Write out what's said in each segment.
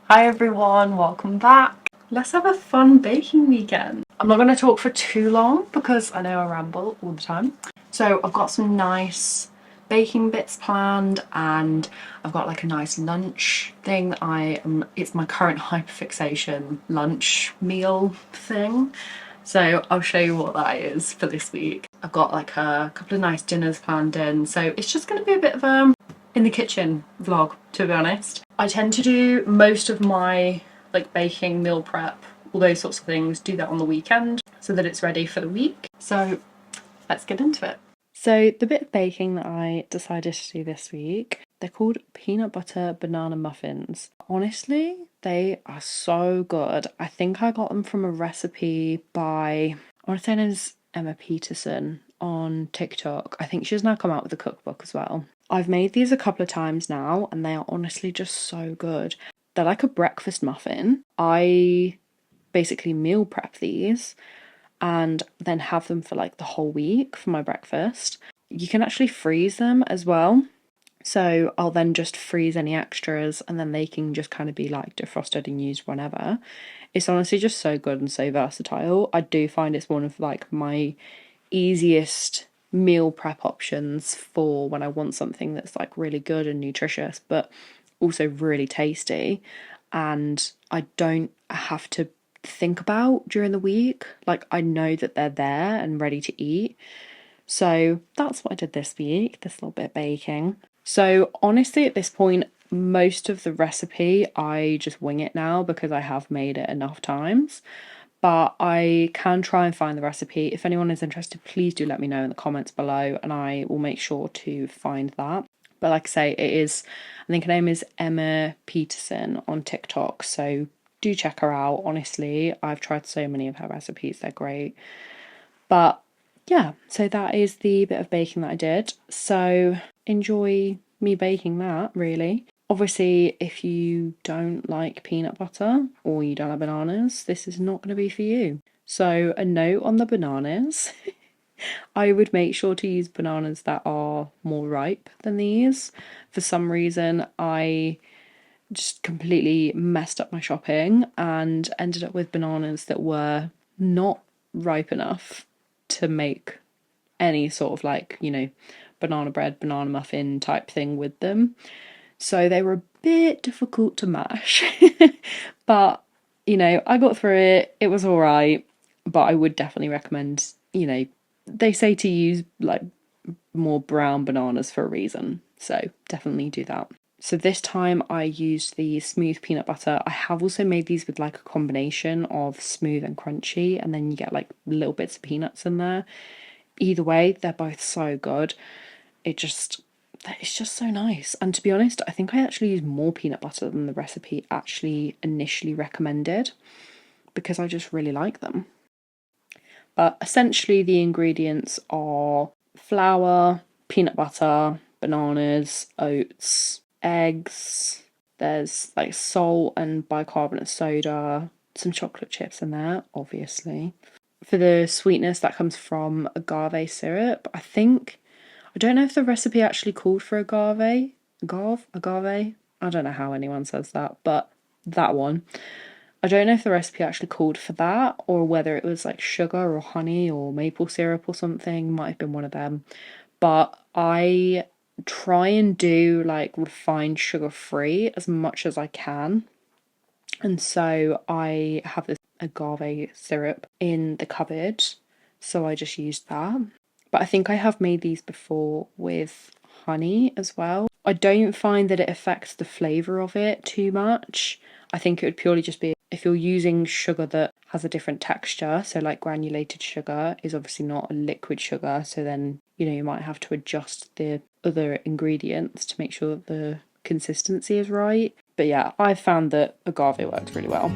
Hi everyone, welcome back. Let's have a fun baking weekend. I'm not going to talk for too long because I know I ramble all the time. So I've got some nice baking bits planned and I've got like a nice lunch thing that it's my current hyperfixation lunch meal thing. So I'll show you what that is for this week. I've got like a couple of nice dinners planned in, so it's just going to be a bit of a in the kitchen vlog, to be honest. I tend to do most of my like baking, meal prep, all those sorts of things, do that on the weekend so that it's ready for the week. So let's get into it. So the bit of baking that I decided to do this week, they're called peanut butter banana muffins. Honestly, they are so good. I think I got them from a recipe by, I want to say her name's Emma Peterson on TikTok. I think she's now come out with a cookbook as well. I've made these a couple of times now and they are honestly just so good. They're like a breakfast muffin. I basically meal prep these and then have them for like the whole week for my breakfast. You can actually freeze them as well. So I'll then just freeze any extras and then they can just kind of be like defrosted and used whenever. It's honestly just so good and so versatile. I do find it's one of like my easiest meal prep options for when I want something that's like really good and nutritious, but also really tasty. And I don't have to think about during the week. Like, I know that they're there and ready to eat. So that's what I did this week, this little bit of baking. So honestly, at this point, most of the recipe, I just wing it now because I have made it enough times. But I can try and find the recipe. If anyone is interested, please do let me know in the comments below and I will make sure to find that. But like I say, I think her name is Emma Peterson on TikTok. So do check her out. Honestly, I've tried so many of her recipes, they're great. But yeah, so that is the bit of baking that I did. So enjoy me baking that, really. Obviously, if you don't like peanut butter or you don't have bananas, this is not going to be for you. So a note on the bananas. I would make sure to use bananas that are more ripe than these. For some reason, I just completely messed up my shopping and ended up with bananas that were not ripe enough to make any sort of like, banana bread, banana muffin type thing with them. So they were a bit difficult to mash. But, I got through it. It was all right. But I would definitely recommend, they say to use like more brown bananas for a reason. So definitely do that. So this time I used the smooth peanut butter. I have also made these with like a combination of smooth and crunchy, and then you get like little bits of peanuts in there. Either way, they're both so good. It's just so nice. And to be honest, I think I actually used more peanut butter than the recipe actually initially recommended because I just really like them. But essentially, the ingredients are flour, peanut butter, bananas, oats, eggs. There's like salt and bicarbonate soda, some chocolate chips in there, obviously. For the sweetness, that comes from agave syrup. I don't know if the recipe actually called for agave. Agave? I don't know how anyone says that, but that one. I don't know if the recipe actually called for that or whether it was like sugar or honey or maple syrup or something. Might have been one of them. But I try and do like refined sugar free as much as I can. And so I have this agave syrup in the cupboard. So I just used that. But I think I have made these before with honey as well. I don't find that it affects the flavour of it too much. I think it would purely just be if you're using sugar that has a different texture, so like granulated sugar is obviously not a liquid sugar, so then you might have to adjust the other ingredients to make sure that the consistency is right. But yeah, I've found that agave works really well.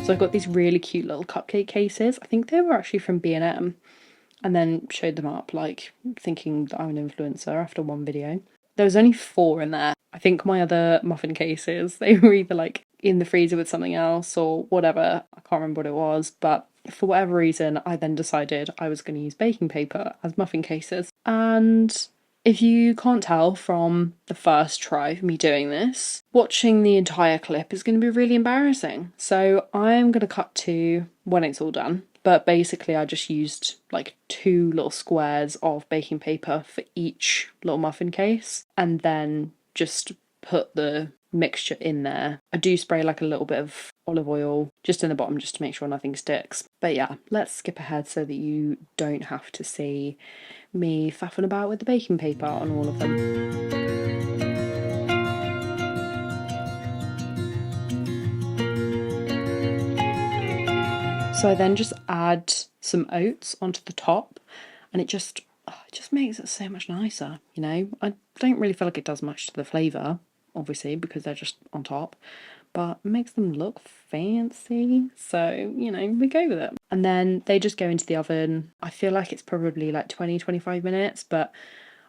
So I got these really cute little cupcake cases. I think they were actually from B&M, and then showed them up, like thinking that I'm an influencer after one video. There was only 4 in there. I think my other muffin cases, they were either like in the freezer with something else or whatever. I can't remember what it was, but for whatever reason, I then decided I was going to use baking paper as muffin cases. And if you can't tell from the first try of me doing this, watching the entire clip is going to be really embarrassing. So I'm going to cut to when it's all done. But basically I just used like 2 little squares of baking paper for each little muffin case, and then just put the mixture in there. I do spray like a little bit of olive oil just in the bottom just to make sure nothing sticks. But yeah, let's skip ahead so that you don't have to see me faffing about with the baking paper on all of them. So I then just add some oats onto the top, and it just makes it so much nicer, you know? I don't really feel like it does much to the flavour, obviously, because they're just on top, but it makes them look fancy, so, you know, we go with it. And then they just go into the oven. I feel like it's probably like 20-25 minutes, but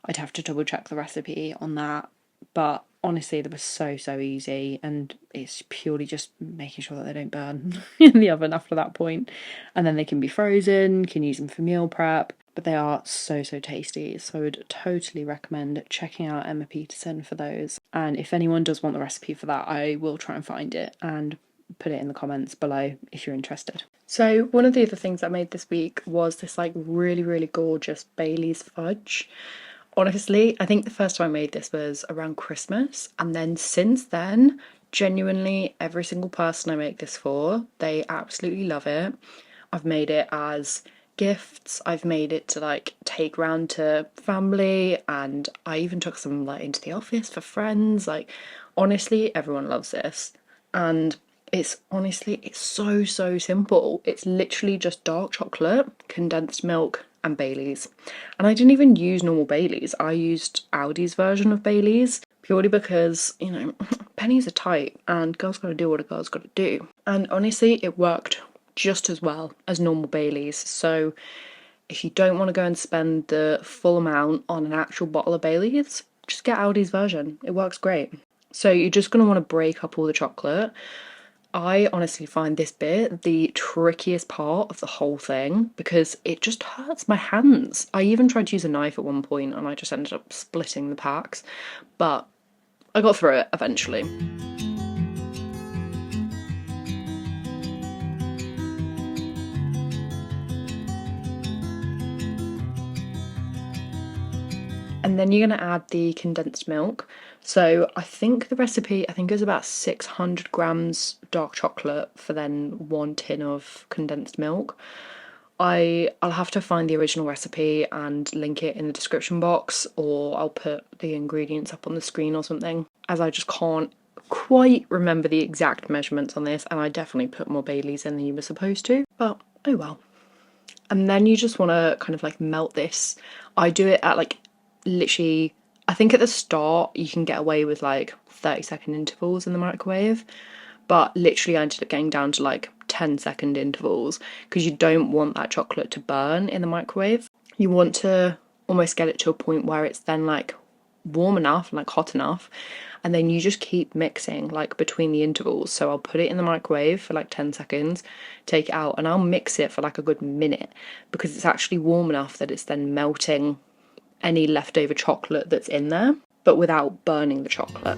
I'd have to double check the recipe on that. But honestly, they were so easy, and it's purely just making sure that they don't burn in the oven after that point. And then they can be frozen, can use them for meal prep, but they are so tasty. So I would totally recommend checking out Emma Peterson for those. And if anyone does want the recipe for that, I will try and find it and put it in the comments below if you're interested. So one of the other things I made this week was this like really gorgeous Bailey's fudge. Honestly, I think the first time I made this was around Christmas, and then since then, genuinely every single person I make this for, they absolutely love it. I've made it as gifts, I've made it to like take round to family, and I even took some like into the office for friends. Like honestly, everyone loves this. And it's so simple. It's literally just dark chocolate, condensed milk, and Baileys. And I didn't even use normal Baileys. I used Aldi's version of Baileys purely because, you know, pennies are tight and girls gotta do what a girl's gotta do. And honestly, it worked just as well as normal Baileys. So if you don't want to go and spend the full amount on an actual bottle of Baileys, just get Aldi's version. It works great. So you're just going to want to break up all the chocolate. I honestly find this bit the trickiest part of the whole thing because it just hurts my hands. I even tried to use a knife at one point and I just ended up splitting the packs, but I got through it eventually. And then you're going to add the condensed milk. So I think the recipe, I think it was about 600 grams dark chocolate for then 1 tin of condensed milk. I'll have to find the original recipe and link it in the description box, or I'll put the ingredients up on the screen or something, as I just can't quite remember the exact measurements on this, and I definitely put more Baileys in than you were supposed to, but oh well. And then you just want to kind of like melt this. I do it at like literally, I think at the start you can get away with like 30-second intervals in the microwave, but literally I ended up getting down to like 10-second intervals because you don't want that chocolate to burn in the microwave. You want to almost get it to a point where it's then like warm enough and like hot enough, and then you just keep mixing like between the intervals. So I'll put it in the microwave for like 10 seconds, take it out, and I'll mix it for like a good minute because it's actually warm enough that it's then melting any leftover chocolate that's in there, but without burning the chocolate.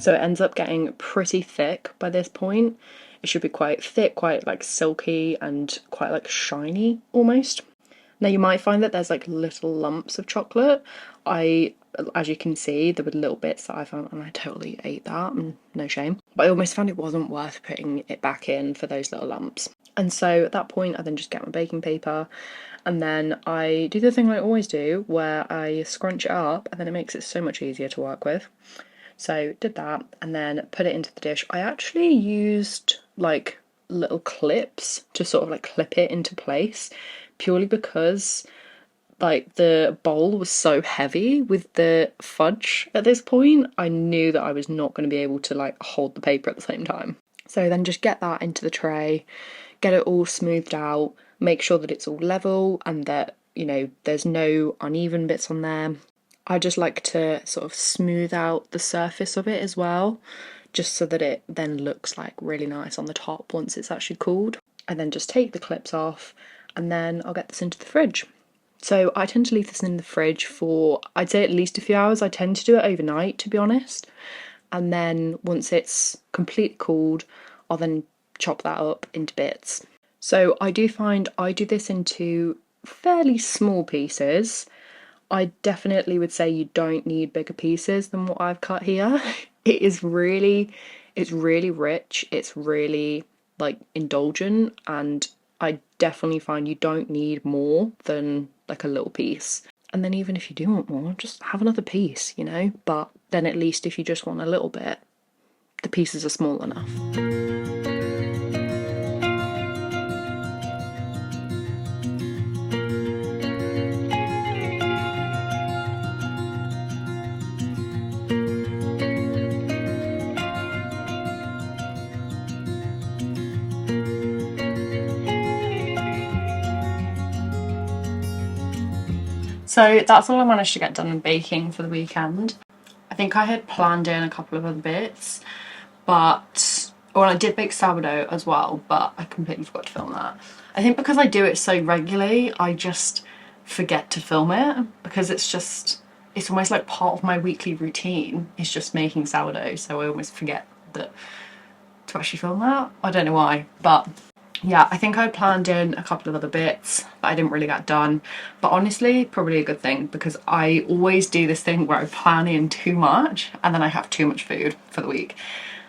So it ends up getting pretty thick by this point. It should be quite thick, quite like silky and quite like shiny almost. Now you might find that there's like little lumps of chocolate. I as you can see, there were little bits that I found, and I totally ate that, and no shame. But I almost found it wasn't worth putting it back in for those little lumps. And so at that point, I then just get my baking paper, and then I do the thing I always do, where I scrunch it up, and then it makes it so much easier to work with. So did that, and then put it into the dish. I actually used like little clips to sort of like clip it into place, purely because like the bowl was so heavy with the fudge at this point. I knew that I was not going to be able to like hold the paper at the same time. So then just get that into the tray, get it all smoothed out, make sure that it's all level and that, you know, there's no uneven bits on there. I just like to sort of smooth out the surface of it as well, just so that it then looks like really nice on the top once it's actually cooled. I then just take the clips off, and then I'll get this into the fridge. So I tend to leave this in the fridge for, I'd say, at least a few hours. I tend to do it overnight, to be honest. And then once it's completely cooled, I'll then chop that up into bits. So I do find I do this into fairly small pieces. I definitely would say you don't need bigger pieces than what I've cut here. It's really rich. It's really like indulgent, and I definitely find you don't need more than like a little piece. And then even if you do want more, just have another piece, you know? But then at least if you just want a little bit, the pieces are small enough. So that's all I managed to get done in baking for the weekend. I think I had planned in a couple of other bits, but, well, I did bake sourdough as well, but I completely forgot to film that. I think because I do it so regularly, I just forget to film it, because it's almost like part of my weekly routine is just making sourdough, so I almost forget that to actually film that. I don't know why, but yeah, I think I planned in a couple of other bits that I didn't really get done, but honestly, probably a good thing, because I always do this thing where I plan in too much and then I have too much food for the week.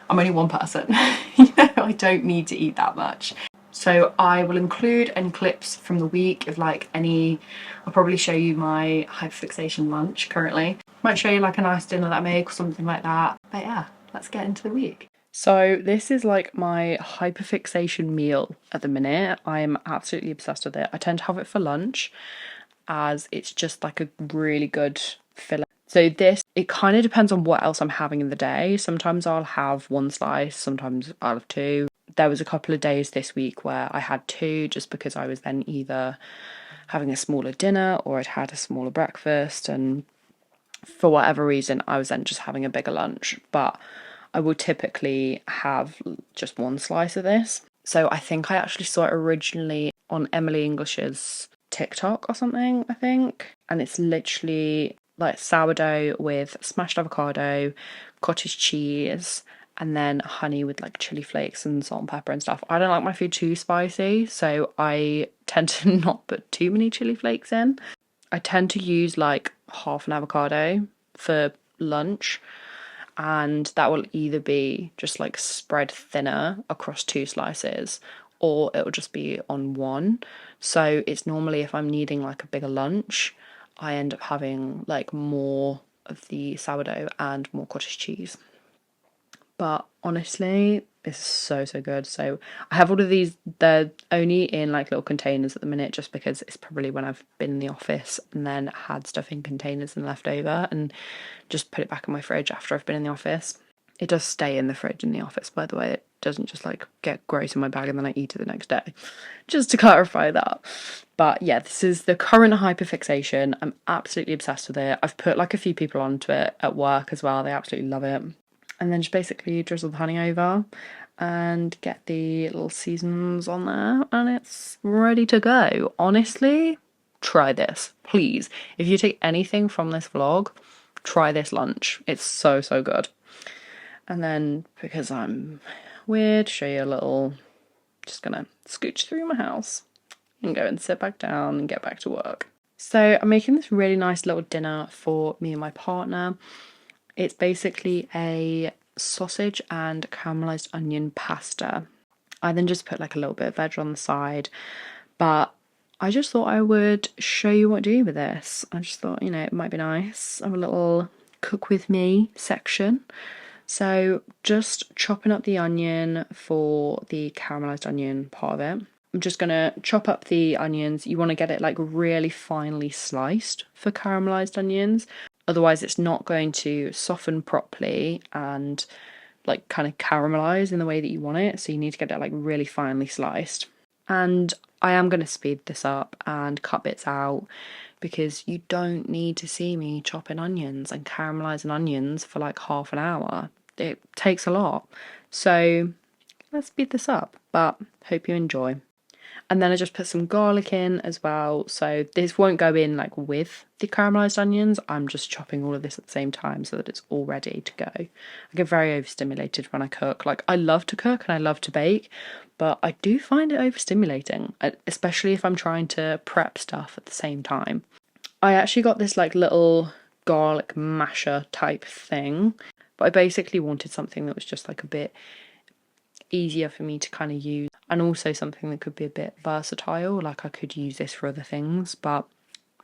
I'm only one person, you know, I don't need to eat that much. So I will include any clips from the week of like any, I'll probably show you my hyperfixation lunch currently. Might show you like a nice dinner that I make or something like that. But yeah, let's get into the week. So this is like my hyperfixation meal at the minute. I'm absolutely obsessed with it. I tend to have it for lunch as it's just like a really good filler. So this, it kind of depends on what else I'm having in the day. Sometimes I'll have one slice, sometimes I'll have two. There was a couple of days this week where I had two, just because I was then either having a smaller dinner or I'd had a smaller breakfast, and for whatever reason I was then just having a bigger lunch. But I will typically have just one slice of this. So I think I actually saw it originally on Emily English's TikTok or something, I think. And it's literally like sourdough with smashed avocado, cottage cheese, and then honey with like chili flakes and salt and pepper and stuff. I don't like my food too spicy, so I tend to not put too many chili flakes in. I tend to use like half an avocado for lunch, and that will either be just like spread thinner across two slices, or it will just be on one. So it's normally, if I'm needing like a bigger lunch, I end up having like more of the sourdough and more cottage cheese. But honestly, this is so good. So I have all of these, they're only in like little containers at the minute, just because it's probably when I've been in the office and then had stuff in containers and left over, and just put it back in my fridge after I've been in the office. It does stay in the fridge in the office, by the way. It doesn't just like get gross in my bag and then I eat it the next day. Just to clarify that. But yeah, this is the current hyperfixation. I'm absolutely obsessed with it. I've put like a few people onto it at work as well. They absolutely love it. And then just basically drizzle the honey over and get the little seasons on there, and it's ready to go. Honestly, try this, please. If you take anything from this vlog, try this lunch. It's so good. And then, because I'm weird, show you a little, just gonna scooch through my house and go and sit back down and get back to work. So I'm making this really nice little dinner for me and my partner. It's basically a sausage and caramelized onion pasta. I then just put like a little bit of veg on the side, but I just thought I would show you what to do with this. I just thought, it might be nice. I have a little cook with me section. So just chopping up the onion for the caramelized onion part of it. I'm just gonna chop up the onions. You want to get it like really finely sliced for caramelized onions. Otherwise, it's not going to soften properly and like kind of caramelize in the way that you want it. So you need to get it like really finely sliced. And I am going to speed this up and cut bits out because you don't need to see me chopping onions and caramelizing onions for like half an hour. It takes a lot. So let's speed this up, but hope you enjoy. And then I just put some garlic in as well. So this won't go in like with the caramelized onions. I'm just chopping all of this at the same time so that it's all ready to go. I get very overstimulated when I cook. Like I love to cook and I love to bake, but I do find it overstimulating, especially if I'm trying to prep stuff at the same time. I actually got this like little garlic masher type thing, but I basically wanted something that was just like a bit easier for me to kind of use, and also something that could be a bit versatile. Like I could use this for other things, but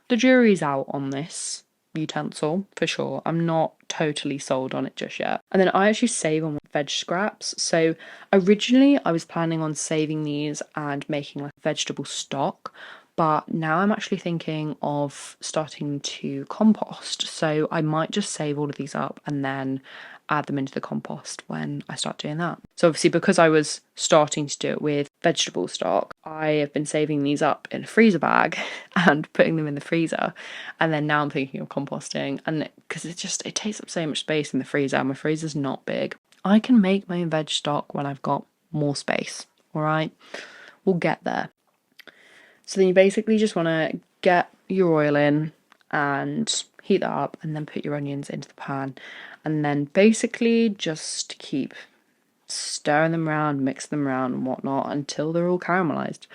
the jury's out on this utensil for sure. I'm not totally sold on it just yet. And then I actually save on veg scraps. So originally I was planning on saving these and making like vegetable stock, but now I'm actually thinking of starting to compost. So I might just save all of these up and then add them into the compost when I start doing that. So obviously because I was starting to do it with vegetable stock, I have been saving these up in a freezer bag and putting them in the freezer. And then now I'm thinking of composting, and because it takes up so much space in the freezer. My freezer's not big. I can make my own veg stock when I've got more space. All right, we'll get there. So then you basically just want to get your oil in and heat that up and then put your onions into the pan, and then basically just keep stirring them around, mix them around and whatnot until they're all caramelized.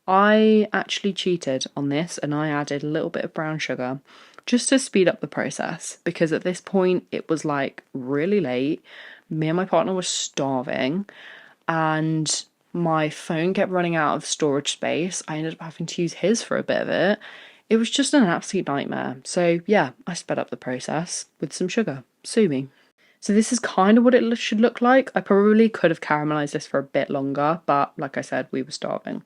I actually cheated on this and I added a little bit of brown sugar just to speed up the process, because at this point it was like really late. Me and my partner were starving and my phone kept running out of storage space. I ended up having to use his for a bit of it. It was just an absolute nightmare. So yeah, I sped up the process with some sugar. Sue me. So this is kind of what it should look like. I probably could have caramelized this for a bit longer, but like I said, we were starving.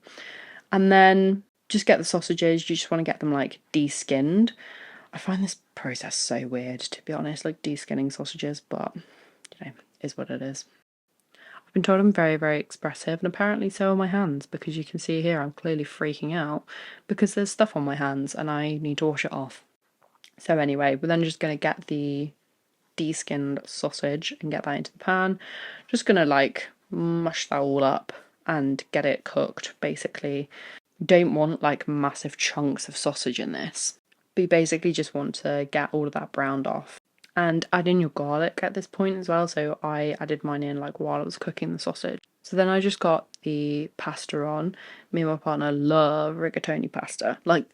And then just get the sausages. You just want to get them like de-skinned. I find this process so weird, to be honest, like de-skinning sausages, but is what it is. I've been told I'm very, very expressive, and apparently so are my hands, because you can see here I'm clearly freaking out because there's stuff on my hands and I need to wash it off. So anyway, we're then just going to get the de-skinned sausage and get that into the pan. Just going to like mush that all up and get it cooked, basically. You don't want like massive chunks of sausage in this, but you basically just want to get all of that browned off. And add in your garlic at this point as well. So I added mine in like while I was cooking the sausage. So then I just got the pasta on. Me and my partner love rigatoni pasta. Like,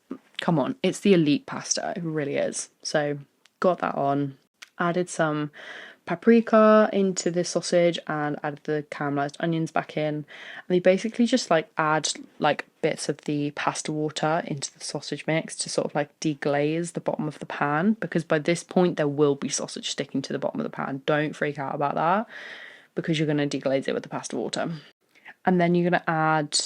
come on, it's the elite pasta. It really is. So got that on. Added some paprika into the sausage and added the caramelized onions back in. And you basically just like add like bits of the pasta water into the sausage mix to sort of like deglaze the bottom of the pan, because by this point there will be sausage sticking to the bottom of the pan. Don't freak out about that, because you're going to deglaze it with the pasta water. And then you're going to add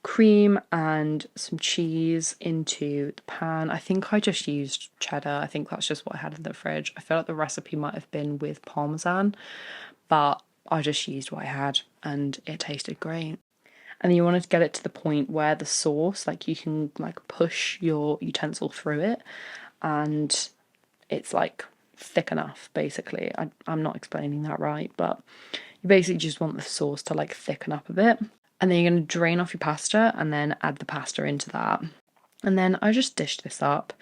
cream and some cheese into the pan. I think I just used cheddar. I think that's just what I had in the fridge. I feel like the recipe might have been with parmesan, but I just used what I had and it tasted great. And then you want to get it to the point where the sauce, like you can like push your utensil through it and it's like thick enough, basically. I'm not explaining that right, but you basically just want the sauce to like thicken up a bit. And then you're going to drain off your pasta and then add the pasta into that. And then I just dished this up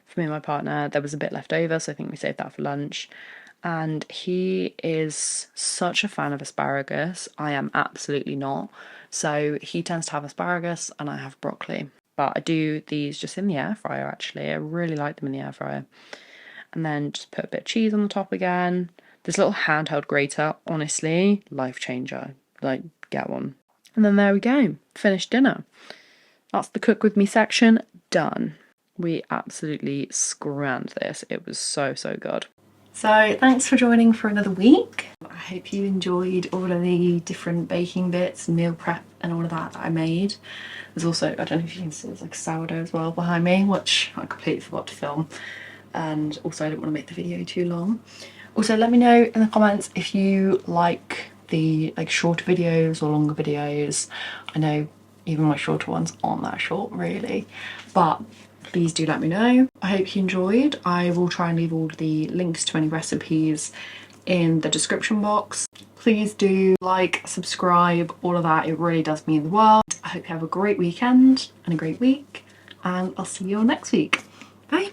for me and my partner. There was a bit left over, so I think we saved that for lunch. And he is such a fan of asparagus. I am absolutely not. So he tends to have asparagus and I have broccoli. but I do these just in the air fryer actually. I really like them in the air fryer. And then just put a bit of cheese on the top again. This little handheld grater, honestly, life changer. Like, get one. And then there we go, finished dinner. That's the cook with me section done. We absolutely scrammed this. It was so, so good. So thanks for joining for another week. I hope you enjoyed all of the different baking bits, meal prep and all of that I made. There's also, I don't know if you can see, there's like sourdough as well behind me, which I completely forgot to film. And also I didn't want to make the video too long. Also let me know in the comments if you like the shorter videos or longer videos. I know even my shorter ones aren't that short really, but please do let me know. I hope you enjoyed. I will try and leave all the links to any recipes in the description box. Please do like, subscribe, all of that. It really does mean the world. I hope you have a great weekend and a great week, and I'll see you all next week. Bye.